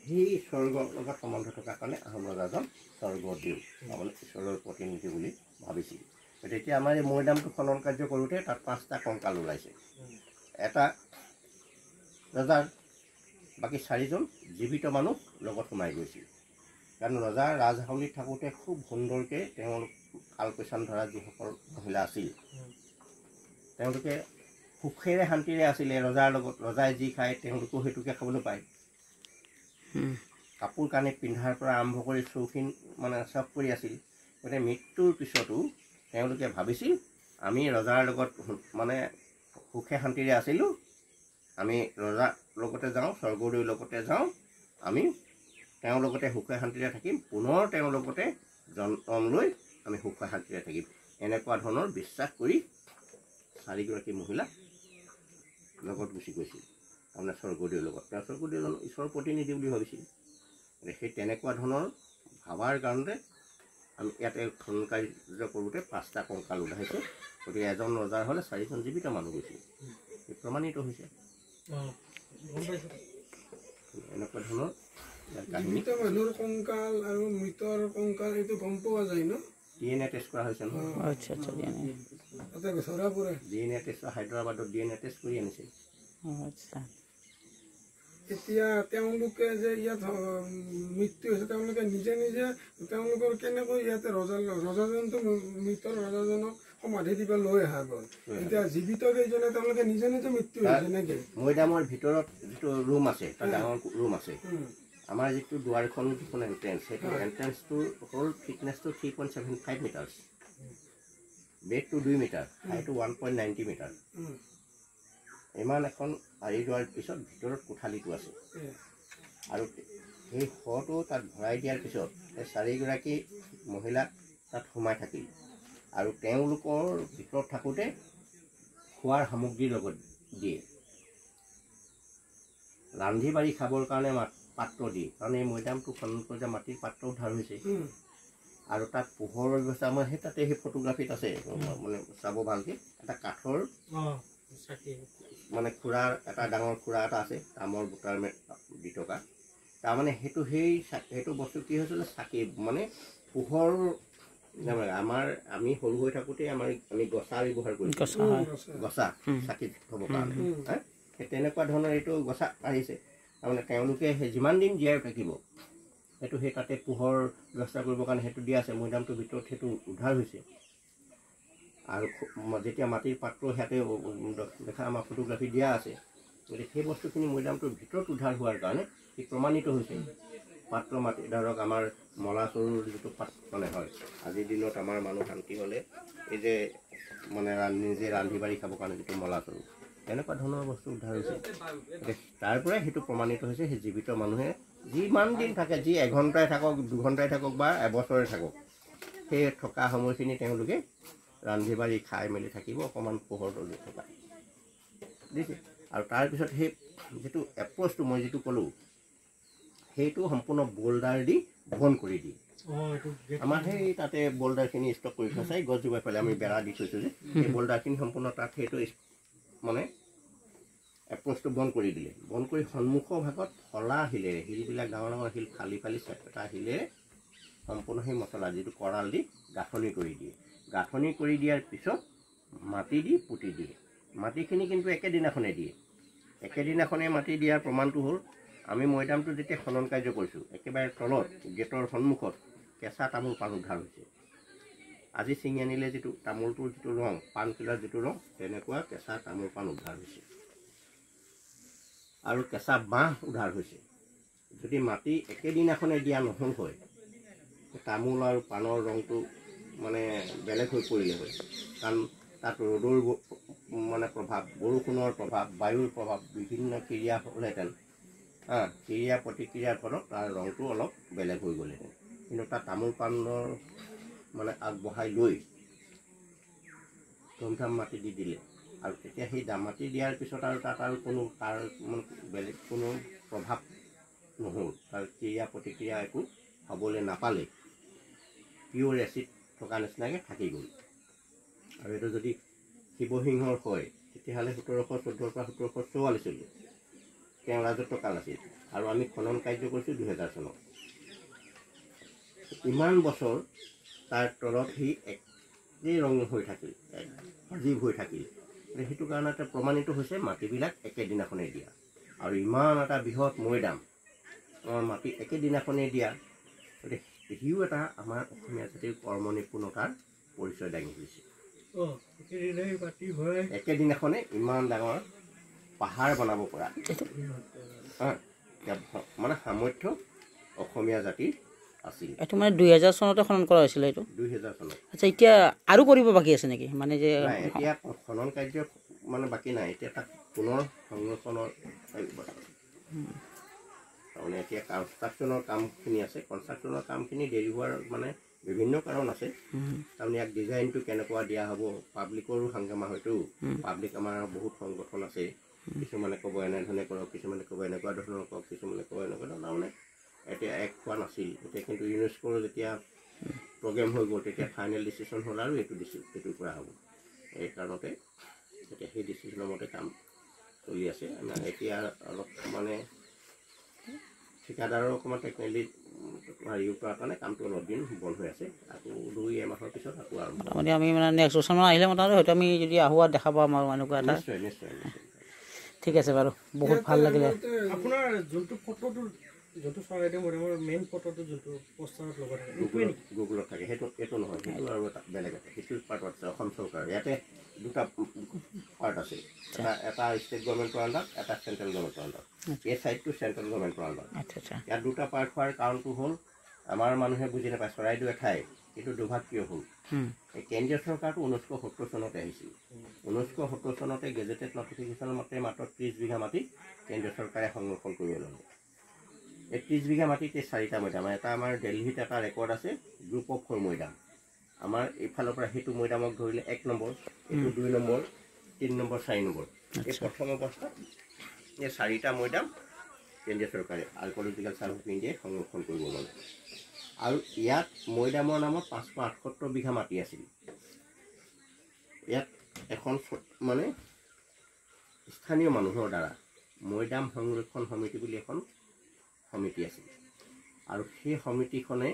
সেই স্বৰ্গৰ লগত সম্বন্ধ থকাৰ কাৰণে আহোম ৰজাজন স্বৰ্গদেউ মানে ঈশ্বৰৰ প্ৰতিনিধি বুলি ভাবিছিল। তেতিয়া আমাৰ এই মৈদামটো খনন কাৰ্য কৰোঁতে তাত 5টা কংকাল ওলাইছে। এটা ৰজাৰ বাকী 4জন জীৱিত মানুহ লগত সোমাই গৈছিল। কাৰণ ৰজাৰ ৰাজহাউলিত থাকোঁতে খুব সুন্দৰকৈ তেওঁলোক কালপৈচান ধৰা যিসকল মহিলা আছিল তেওঁলোকে সুখেৰে শান্তিৰে আছিলে ৰজাৰ লগত। ৰজাই যি খায় তেওঁলোকেও সেইটোকে খাবলৈ পায়। কাপোৰ কানি পিন্ধাৰ পৰা আৰম্ভ কৰি চৌখিন মানে চব কৰি আছিল। গতিকে মৃত্যুৰ পিছতো তেওঁলোকে ভাবিছিল আমি ৰজাৰ লগত মানে সুখে শান্তিৰে আছিলোঁ, আমি ৰজাৰ লগতে যাওঁ স্বৰ্গদেউৰ লগতে যাওঁ, আমি তেওঁৰ লগতে সুখে শান্তিৰে থাকিম, পুনৰ তেওঁৰ লগতে জন্ম লৈ আমি সুখে শান্তিৰে থাকিম। এনেকুৱা ধৰণৰ বিশ্বাস কৰি 4গৰাকী মহিলা লগত গুচি গৈছিল তাৰমানে স্বৰ্গদেউৰ লগত। তেওঁ স্বৰ্গদেউজন ঈশ্বৰৰ প্ৰতিনিধি বুলি ভাবিছিল। সেই তেনেকুৱা ধৰণৰ ভাবাৰ কাৰণে আমি ইয়াতে খনন কাৰ্য কৰোঁতে 5টা কংকাল ওলাইছে। গতিকে এজন ৰজাৰ হ'লে 4জন জীৱিত মানুহ গৈছিল। এই প্ৰমাণিত হৈছে। এনেকুৱা ধৰণৰ কাহিনী। জীৱিত মানুহৰ কংকাল আৰু মৃতৰ কংকাল এইটো গম পোৱা যায় ন? DNA টেষ্ট কৰা হৈছে নহয়। আচ্ছা আচ্ছা তাতে ধৰা পৰে। DNA টেষ্ট হায়দৰাবাদত DNA টেষ্ট কৰি আনিছে। আচ্ছা এতিয়া তেওঁলোকে যে ইয়াত মৃত্যু হৈছে, তেওঁলোকে নিজে নিজে তেওঁলোকৰ কেনেকৈ ইয়াতে ৰজাজনটো মৃতৰ ৰজাজনক সমাধি দিব লৈ অহা গ'ল। এতিয়া জীৱিত কেইজনে তেওঁলোকে নিজে নিজে মৃত্যু হৈছে নেকি? মৈদামৰ ভিতৰত যিটো ৰুম আছে, এটা ডাঙৰ ৰুম আছে। আমাৰ যিটো দুৱাৰখন যিখন এণ্ট্ৰেঞ্চ, সেইটো এণ্ট্ৰেঞ্চটোৰ হ'ল থিকনেছটো 3.75 মিটাৰ, ব্ৰেডটো 2 মিটাৰ, হাইটো 1.90 মিটাৰ। ইমান এখন আঁৰি যোৱাৰ পিছত ভিতৰত কোঠালিটো আছে আৰু সেই শটো তাত ভৰাই দিয়াৰ পিছত সেই 4গৰাকী মহিলা তাত সোমাই থাকিল আৰু তেওঁলোকৰ ভিতৰত থাকোঁতে খোৱাৰ সামগ্ৰীৰ লগত দিয়ে, ৰান্ধি বাঢ়ি খাবৰ কাৰণে পাত্ৰ দিয়ে। কাৰণ এই মৈদামটো খনন কৰি মাটিৰ পাত্ৰ উদ্ধাৰ হৈছে আৰু তাত পোহৰৰ ব্যৱস্থা আমাৰ সেই তাতে সেই ফটোগ্ৰাফীত আছে, মানে চাব ভালকৈ। এটা কাঠৰ মানে খুৰাৰ এটা ডাঙৰ খুৰা এটা আছে, তামৰ বুটাৰ দি থকা। তাৰমানে সেইটো বস্তু কি হৈছিলে, চাকি মানে পোহৰ। আমি সৰু হৈ থাকোঁতে আমি গছা ব্যৱহাৰ কৰিছোঁ, গছা চাকি থ'বৰ কাৰণে। সেই তেনেকুৱা ধৰণৰ এইটো গছা আহিছে। তাৰমানে তেওঁলোকে যিমান দিন জীয়াই থাকিব সেইটো সেই তাতে পোহৰ ব্যৱস্থা কৰিবৰ কাৰণে সেইটো দিয়া আছে। মৈদামটোৰ ভিতৰত সেইটো উদ্ধাৰ হৈছে আৰু যেতিয়া মাটিৰ পাত্ৰ সিয়াতে দেখা আমাৰ ফটোগ্ৰাফী দিয়া আছে। গতিকে সেই বস্তুখিনি মৈদামটোৰ ভিতৰত উদ্ধাৰ হোৱাৰ কাৰণে ই প্ৰমাণিত হৈছে। পাত্ৰ মাটি ধৰক আমাৰ মলাচৰুৰ যিটো মানে হয়, আজিৰ দিনত আমাৰ মানুহ শান্তি হ'লে এই যে মানে নিজে ৰান্ধি বাঢ়ি খাবৰ কাৰণে যিটো মলাচৰু, তেনেকুৱা ধৰণৰ বস্তু উদ্ধাৰ হৈছে। তাৰ পৰাই সেইটো প্ৰমাণিত হৈছে সেই জীৱিত মানুহে যিমান দিন থাকে, যি 1 ঘণ্টাই থাকক, 2 ঘণ্টাই থাকক বা এবছৰে থাকক, সেই থকা সময়খিনি তেওঁলোকে ৰান্ধি বাঢ়ি খাই মেলি থাকিব, অকণমান পোহৰ তলি থকা দিছে। আৰু তাৰপিছত সেই যিটো এপ্ৰ'চটো মই যিটো ক'লোঁ, সেইটো সম্পূৰ্ণ বোল্ডাৰ দি বন্ধ কৰি দিয়ে। আমাৰ সেই তাতে বোল্ডাৰখিনি ষ্টক কৰি থোৱা চাই গছজোপাই পেলাই আমি বেৰা দি থৈছোঁ যে, সেই বোল্ডাৰখিনি সম্পূৰ্ণ তাত সেইটো মানে এপ্ৰ'চটো বন্ধ কৰি দিলে। বন্ধ কৰি সন্মুখৰ ভাগত ফলা শিলেৰে, শিলবিলাক ডাঙৰ ডাঙৰ শিল ফালি ফালি চেপেটা শিলেৰে সম্পূৰ্ণ সেই মছলা যিটো কৰাল দি গাঁথনি কৰি দিয়ে। গাঁথনি কৰি দিয়াৰ পিছত মাটি দি পুতি দিয়ে। মাটিখিনি কিন্তু একেদিনাখনে দিয়ে। একেদিনাখনে মাটি দিয়াৰ প্ৰমাণটো হ'ল, আমি মৈদামটো যেতিয়া খনন কাৰ্য কৰিছোঁ, একেবাৰে তলত গেটৰ সন্মুখত কেঁচা তামোল পাণ উদ্ধাৰ হৈছে। আজি ছিঙি আনিলে যিটো তামোলটোৰ যিটো ৰং, পাণখিলাৰ যিটো ৰং, তেনেকুৱা কেঁচা তামোল পাণ উদ্ধাৰ হৈছে আৰু কেঁচা বাঁহ উদ্ধাৰ হৈছে। যদি মাটি একেদিনাখনে দিয়া নহ'ল হয়, তামোল আৰু পাণৰ ৰংটো মানে বেলেগ হৈ পৰিলে হয়। কাৰণ তাত ৰ'দৰ মানে প্ৰভাৱ, বৰষুণৰ প্ৰভাৱ, বায়ুৰ প্ৰভাৱ, বিভিন্ন ক্ৰিয়া হ'লহেঁতেন। ক্ৰিয়া প্ৰতিক্ৰিয়াৰ ফলত তাৰ ৰংটো অলপ বেলেগ হৈ গ'লহেঁতেন। কিন্তু তাত তামোল পাণৰ মানে আগবঢ়াই লৈ ধুমধাম মাটি দি দিলে আৰু তেতিয়া সেই মাটি দিয়াৰ পিছত আৰু তাত আৰু কোনো তাৰ মানে বেলেগ কোনো প্ৰভাৱ নহ'ল, তাৰ ক্ৰিয়া প্ৰতিক্ৰিয়া একো হ'বলৈ নাপালে, পিয়'ৰ এচিড থকা নিচিনাকৈ থাকি গ'ল। আৰু এইটো যদি শিৱসিংহৰ হয়, তেতিয়াহ'লে 1714 পৰা 1744 তেওঁ ৰাজত্বকাল আছিল আৰু আমি খনন কাৰ্য কৰিছোঁ 2000 চনত। ইমান বছৰ তাৰ তলত সি একেই ৰং হৈ থাকিল, সজীৱ হৈ থাকিল। সেইটো কাৰণে এটা প্ৰমাণিত হৈছে মাটিবিলাক একেদিনাখনে দিয়া। আৰু ইমান এটা বৃহৎ মৈদাম মাটি একেদিনাখনেই দিয়া, গতিকে সিও এটা আমাৰ অসমীয়া জাতিৰ কৰ্ম নিপুণতাৰ পৰিচয় দাঙি ধৰিছে। একেদিনাখনে ইমান ডাঙৰ পাহাৰ বনাব পৰা মানে সামৰ্থ্য অসমীয়া জাতিৰ আছিল। এইটো মানে 2000 চনতে খনন কৰা হৈছিলে এইটো? 2000 চনত। আচ্ছা, এতিয়া আৰু কৰিব বাকী আছে নেকি? মানে যে এতিয়া খনন কাৰ্য মানে বাকী নাই, এতিয়া তাক পুনৰ সংৰক্ষণৰ তাৰমানে এতিয়া কনষ্ট্ৰাকশ্যনৰ কামখিনি আছে। কনষ্ট্ৰাকশ্যনৰ কামখিনি দেৰি হোৱাৰ মানে বিভিন্ন কাৰণ আছে। তাৰমানে ইয়াক ডিজাইনটো কেনেকুৱা দিয়া হ'ব, পাব্লিকৰো হাংগামা হয়তো, পাব্লিক আমাৰ বহুত সংগঠন আছে, কিছুমানে ক'ব এনেধৰণে কৰক, কিছুমানে ক'ব এনেকুৱা ধৰণৰ কৰক, কিছুমানে ক'ব এনেকুৱা ধৰণৰ। তাৰমানে এতিয়া এক হোৱা নাছিল। এতিয়া কিন্তু ইউনেস্কোৰ যেতিয়া প্ৰগ্ৰেম হৈ গ'ল তেতিয়া ফাইনেল ডিচিশ্যন হ'ল আৰু এইটো কৰা হ'ব। এই কাৰণতে এতিয়া সেই ডিচিশ্যনৰ মতে কাম চলি আছে। এতিয়া অলপ মানে ঠিকাদাৰৰ অকণমান টেকনিকেলি হেৰিৰ পৰা কাৰণে কামটো অলপ দিন বন্ধ হৈ আছে। আকৌ 2-1 পিছত আকৌ আৰম্ভ। মোটামুটি আমি মানে নেক্সট বছৰমান আহিলে মোটামুটি হয়তো আমি যদি আহোঁ আৰু দেখা পাম আৰু এনেকুৱা এটা। নিশ্চয় নিশ্চয় নিশ্চয়। ঠিক আছে বাৰু, বহুত ভাল লাগিলে। আপোনাৰ যোনটো ফটোটো, যোনটো চৰাইদেউ মৈদামৰ মেইন ফটোটো যোনটো পোষ্টাৰত লগত থাকে গুগলত থাকে, এইটো নহয়, সেইটো আৰু এটা বেলেগ এটা, সেইটো পাৰ্টত আছে অসম চৰকাৰ। ইয়াতে দুটা পাৰ্ট আছে, এটা ষ্টেট গভৰ্ণমেণ্টৰ আণ্ডাৰত, এটা চেণ্ট্ৰেল গভৰ্ণমেণ্টৰ আণ্ডাৰত। এই ছাইডটো চেণ্ট্ৰেল গভৰ্ণমেণ্টৰ আণ্ডাৰত। আচ্ছা। ইয়াত দুটা পাৰ্ট হোৱাৰ কাৰণটো হ'ল আমাৰ মানুহে বুজি নাপায় চৰাইদেউ এঠাই, কিন্তু দুভাগ কিয় হ'ল। এই কেন্দ্ৰীয় চৰকাৰটো 1970 চনতে আহিছিল। 1970 চনতে গেজেটেড নটিফিকেশ্যন মতে মাত্ৰ 30 বিঘা মাটি কেন্দ্ৰীয় চৰকাৰে সংৰক্ষণ কৰিব ল'লে। এই 30 বিঘা মাটিতে 4টা মৈদাম। এটা আমাৰ দিল্লীত এটা ৰেকৰ্ড আছে, গ্ৰুপ অফ 4 মৈদাম। আমাৰ এইফালৰ পৰা সেইটো মৈদামক ধৰিলে 1 নম্বৰ, এইটো 2 নম্বৰ, 3 নম্বৰ, 4 নম্বৰ। এই প্ৰথম অৱস্থাত এই 4টা মৈদাম কেন্দ্ৰীয় চৰকাৰে আৰ্কলজিকেল চাৰ্ভে অফ ইণ্ডিয়াই সংৰক্ষণ কৰিব ল'লে। আৰু ইয়াত মৈদামৰ নামত 578 বিঘা মাটি আছিল। ইয়াত এখন মানে স্থানীয় মানুহৰ দ্বাৰা মৈদাম সংৰক্ষণ সমিতি বুলি এখন সমিতি আছিল। আৰু সেই সমিতিখনে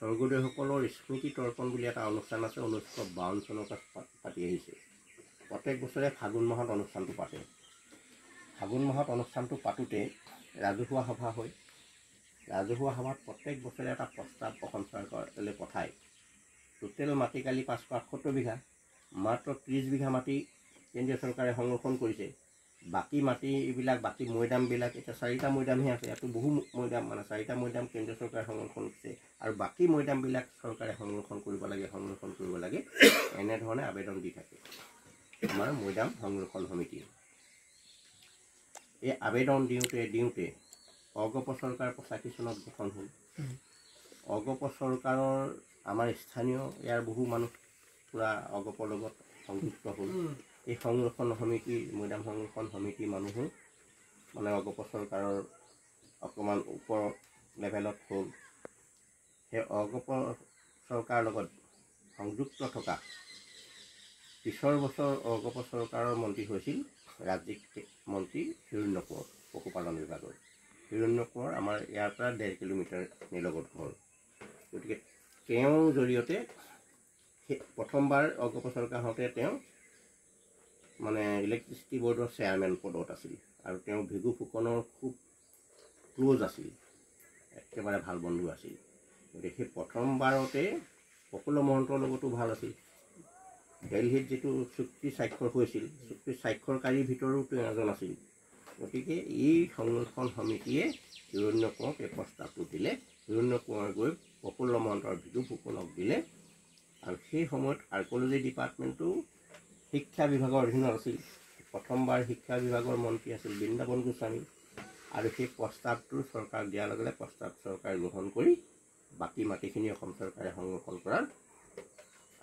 স্বৰ্গদেউসকলৰ স্মৃতি তৰ্পণ বুলি এটা অনুষ্ঠান আছে, 1952 চনত পাতি আহিছে। প্ৰত্যেক বছৰে ফাগুন মাহত অনুষ্ঠানটো পাতে। ফাগুন মাহত অনুষ্ঠানটো পাতোঁতে ৰাজহুৱা সভা হয়। ৰাজহুৱা সভাত প্ৰত্যেক বছৰে এটা প্ৰস্তাৱ অসম চৰকাৰলৈ পঠায়। টোটেল মাটি কালি 578 বিঘা, মাত্ৰ 30 বিঘা মাটি কেন্দ্ৰীয় চৰকাৰে সংৰক্ষণ কৰিছে। বাকী মাটিবিলাক, বাকী মৈদামবিলাক, এতিয়া 4টা মৈদামহে আছে। ইয়াতো বহু মৈদাম, মানে 4টা মৈদাম কেন্দ্ৰীয় চৰকাৰে সংৰক্ষণ কৰিছে। আৰু বাকী মৈদামবিলাক চৰকাৰে সংৰক্ষণ কৰিব লাগে, এনেধৰণে আবেদন দি থাকে আমাৰ মৈদাম সংৰক্ষণ সমিতি। এই আবেদন দিওঁতে অগপ চৰকাৰ 85 চনত গঠন হ'ল। অগপ চৰকাৰৰ আমাৰ স্থানীয় ইয়াৰ বহু মানুহ পূৰা অগপৰ লগত সংযুক্ত হ'ল। এই সংৰক্ষণ সমিতি, মৈদাম সংৰক্ষণ সমিতিৰ মানুহো মানে অগপ চৰকাৰৰ অকণমান ওপৰ লেভেলত হ'ল। সেই অগপ চৰকাৰৰ লগত সংযুক্ত থকা পিছৰ বছৰ অগপ চৰকাৰৰ মন্ত্ৰী হৈছিল ৰাজ্যিক মন্ত্ৰী হিৰণ্য কোঁৱৰ, পশুপালন বিভাগৰ। হিৰণ্য কোঁৱৰ আমাৰ ইয়াৰ পৰা 1.5 কিলোমিটাৰ নিলগত ঘৰ। গতিকে তেওঁৰ জৰিয়তে প্ৰথমবাৰ অগপ চৰকাৰ হওঁতে তেওঁ মানে ইলেক্ট্ৰিচিটি বৰ্ডৰ চেয়াৰমেন পদত আছিল। আৰু তেওঁ ভিগু ফুকনৰ খুব ক্ল'জ আছিল, একেবাৰে ভাল বন্ধু আছিল। গতিকে সেই প্ৰথমবাৰতে প্ৰফুল্ল মহন্তৰ লগতো ভাল আছিল। দিল্লীত যিটো চুক্তি স্বাক্ষৰ হৈছিল, চুক্তি স্বাক্ষৰকাৰীৰ ভিতৰতো তেওঁ এজন আছিল। গতিকে এই সংৰক্ষণ সমিতিয়ে হিৰণ্য কোঁৱৰক এই প্ৰস্তাৱটো দিলে। হিৰণ্য কোঁৱৰে গৈ প্ৰফুল্ল মহন্ত আৰু ভিগু ফুকনক দিলে। আৰু সেই সময়ত আৰ্কলজি ডিপাৰ্টমেণ্টটো শিক্ষা বিভাগৰ অধীনত আছিল। প্ৰথমবাৰ শিক্ষা বিভাগৰ মন্ত্ৰী আছিল বৃন্দাবন গোস্বামী। আৰু সেই প্ৰস্তাৱটো চৰকাৰক দিয়াৰ লগে লগে প্ৰস্তাৱ চৰকাৰে গ্ৰহণ কৰি বাকী মাটিখিনি অসম চৰকাৰে সংৰক্ষণ কৰাৰ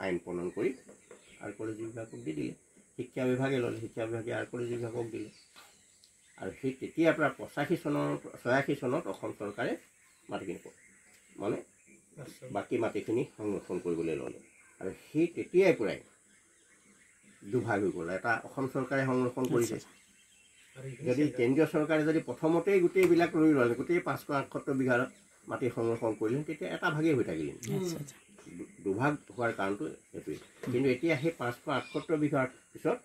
আইন প্ৰণয়ন কৰি আৰ্কলজি বিভাগক দি দিলে। শিক্ষা বিভাগে ল'লে, শিক্ষা বিভাগে আৰ্কলজি বিভাগক দিলে। আৰু সেই তেতিয়াৰ পৰা 86 চনত অসম চৰকাৰে মাটিখিনি মানে বাকী মাটিখিনি সংৰক্ষণ কৰিবলৈ ল'লে। আৰু সেই তেতিয়াই পৰাই দুভাগ হৈ গ'ল। এটা অসম চৰকাৰে সংৰক্ষণ কৰিছে, যদি কেন্দ্ৰীয় চৰকাৰে যদি প্ৰথমতেই গোটেইবিলাক লৈ ল'লে, গোটেই 578 বিঘা মাটি সংৰক্ষণ কৰিলে, তেতিয়া এটা ভাগেই হৈ থাকিলে। দুভাগ হোৱাৰ কাৰণটো সেইটোৱেই। কিন্তু এতিয়া সেই 578 বিঘাৰ পিছত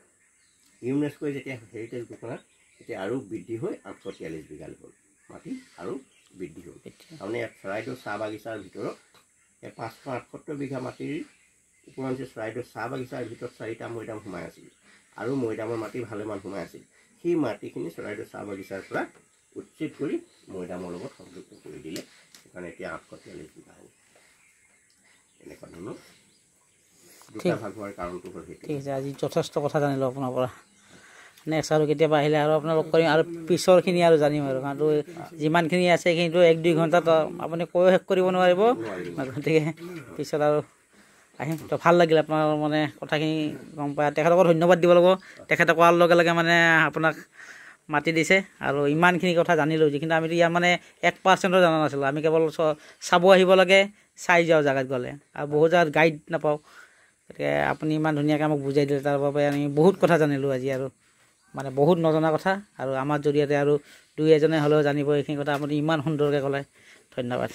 ইউনেস্কোৱে যেতিয়া হেৰিটেজ ঘোষণা, এতিয়া আৰু বৃদ্ধি হৈ 843 বিঘালৈ হ'ল মাটি, আৰু বৃদ্ধি হ'ল। তাৰমানে ইয়াত চৰাইদেউ চাহ বাগিচাৰ ভিতৰত এই 578 বিঘা মাটিৰ উপৰঞ্চি চৰাইদেউ চাহ বাগিচাৰ ভিতৰত 4টা মৈদাম সোমাই আছিল, আৰু মৈদামৰ মাটি ভালেমান সোমাই আছিল। সেই মাটিখিনি চৰাইদেউ চাহ বাগিচাৰ পৰা উচ্ছেদ কৰি মৈদামৰ লগত সংযুক্ত কৰি দিলে। সেইকাৰণে এতিয়া 843 বিঘা হ'ল। এনেকুৱা ধৰণৰ দুটা ভাগ হোৱাৰ কাৰণটো হ'ল সেইটো। ঠিক আছে, আজি যথেষ্ট কথা জানিলোঁ আপোনাৰ পৰা। নেক্সট আৰু কেতিয়াবা আহিলে আৰু আপোনালোক কৰিম, আৰু পিছৰখিনি আৰু জানিম আৰু। কাৰণ যিমানখিনি আছে সেইখিনিতো 1-2 ঘণ্টাত আপুনি কৈও শেষ কৰিব নোৱাৰিব। গতিকে পিছত আৰু আহিম তো ভাল লাগিল আপোনাৰ মানে কথাখিনি গম পাই তেখেতকো ধন্যবাদ দিব লাগিব তেখেতে কোৱাৰ লগে লগে মানে আপোনাক মাতি দিছে আৰু ইমানখিনি কথা জানিলোঁ যিখিনি আমিতো ইয়াৰ মানে 1% জানা নাছিলোঁ আমি কেৱল চাব আহিব লাগে চাই যাওঁ জেগাত গ'লে আৰু বহুত জেগাত গাইড নাপাওঁ গতিকে আপুনি ইমান ধুনীয়াকৈ আমাক বুজাই দিলে তাৰ বাবে আমি বহুত কথা জানিলোঁ আজি আৰু মানে বহুত নজনা কথা আৰু আমাৰ জৰিয়তে আৰু দুই এজনে হ'লেও জানিব এইখিনি কথা আপুনি ইমান সুন্দৰকৈ ক'লে ধন্যবাদ